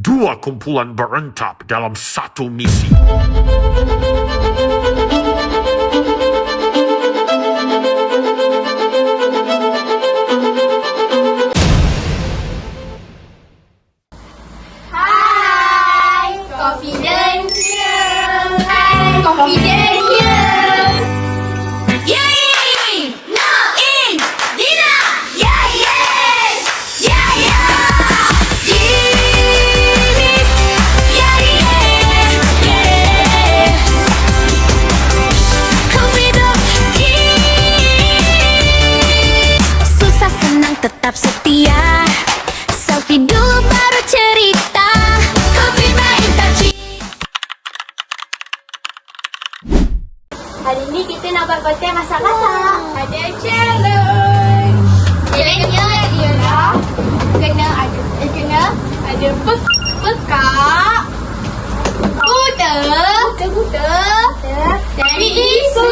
Dua kumpulan berentap dalam satu misi. Hai, Confident here. Hai, Confident here. Yay! Now in dinner. Yeah, yes. Yeah, yeah. Yeah, yeah, yeah. Confident here. Susah senang tetap setia. Selfie dulu baru cerita. Coffee main taci. Hari ni kita nak buat konten masak-masak. Ada challenge. Challenge-nya ialah kena ada bekak, kuda dan isu.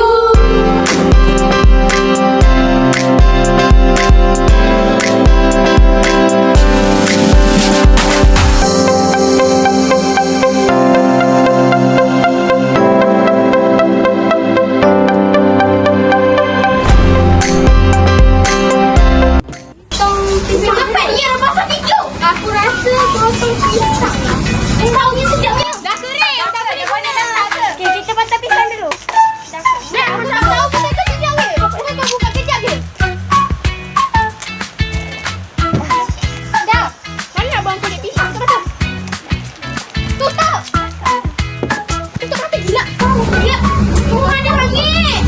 Cepat ya, pasal video. Aku rasa potong pisang. Tahunya sedapnya. Dah kering. Mana dah tak ke? Okay, kita patah pisang dulu. Dah, aku tak tahu pisang tu kejap je. Buka kejap je. Dah. Mana abang kulit pisang tu patah? Tutup. Tutup mata gila. Ya. Tuhan ada hangit.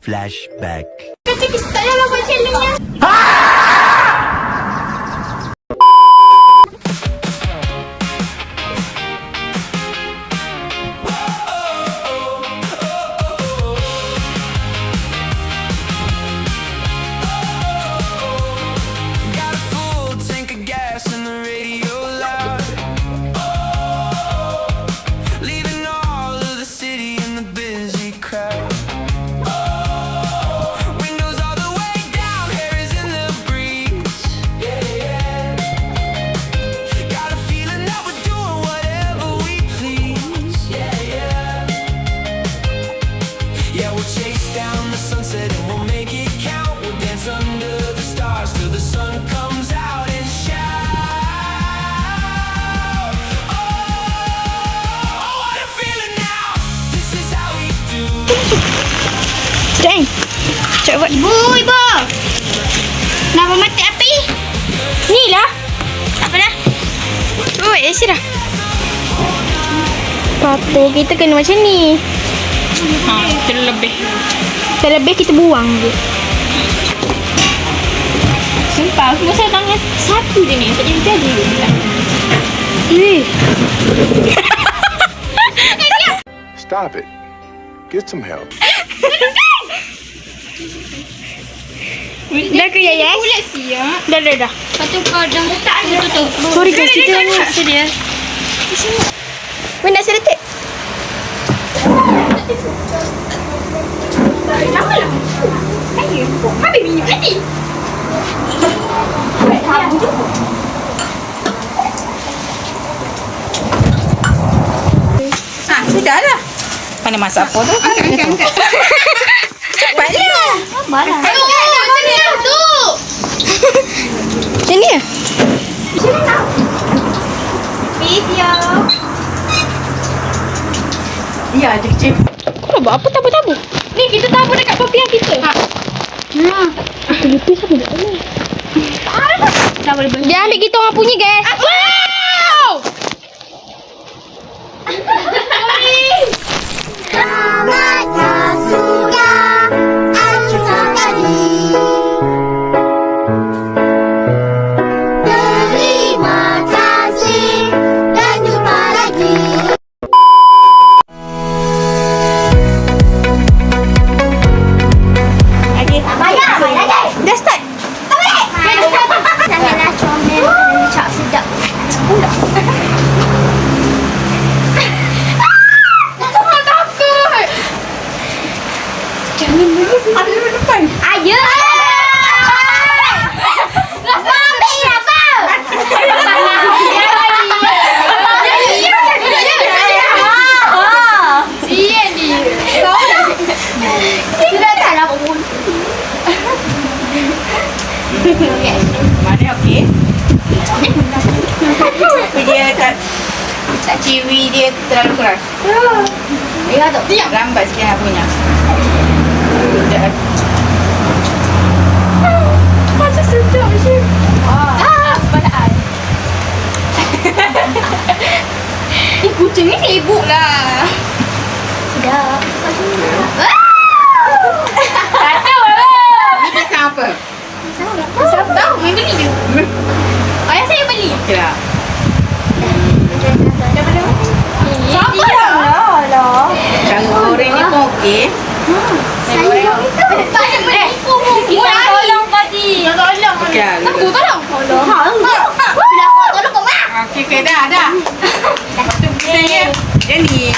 Flashback. Kata kita tak payah buat challenge-nya. Got a full tank of gas and the radio loud. Leaving all of the city in the busy crowd. Windows all the way down, hair is in the breeze. Yeah. Got a feeling that we're doing whatever we please. Yeah. Yeah, we'll chase down the sunset and we'll make it count. We'll dance under the stars till the sun comes out and shout. Oh, what a feeling now. This is how we do. Dang. Cepat. Ibu. Nak mati api? Ni lah. Tak apa dah. Oh, isi dah. Papo kita kena macam ni. Terlebih kita buang je. Sumpah, aku rasa tangan satu je ni. Tak jadi. Stop it. Get some help. Dah ke Yayas? Kulit siap. Dah. Lepas tu kau dah letak je tutup. Sorry guys, kita ni sedia. Mana sedetik? Lama lah. Ayo, habis minyak tadi. Sudahlah. Mana masak apa tu? Angkat. Cepatlah. Marah. Aduh, tu. Macam ni ya? Macam ni nak. Video. Ya, ada kecil. Kau buat apa tabu-tabu? Ni kita tabu dekat popiah kita. Aku lupa siapa nak tahu. Tak boleh beli. Dia ambil kita orang punya guys. Wow! Selamat suka Aisyah tadi. Terima kasih dan jumpa lagi. Dah start. Janganlah comel, cap sedap. Tak ciwi dia terlalu keras. Ya, tak. Diam lambat sikit nak punya. Macam sedap je. Sebalaan. Kucing ni sibuk lah. Sedap. Tak tahu lah. Ni pisang apa? Siapa tahu? Main beli je. Ayah saya beli. Okey lah. Siapa lah? Cara goreng ni pun okey. Saya tak ada menipu pun. Kita tolong tadi. Tolong. Okey lah. Aku tolong. Tolong. Bila aku tolong kau mak. Okey, dah. Lepas tu pisangnya. Jadi.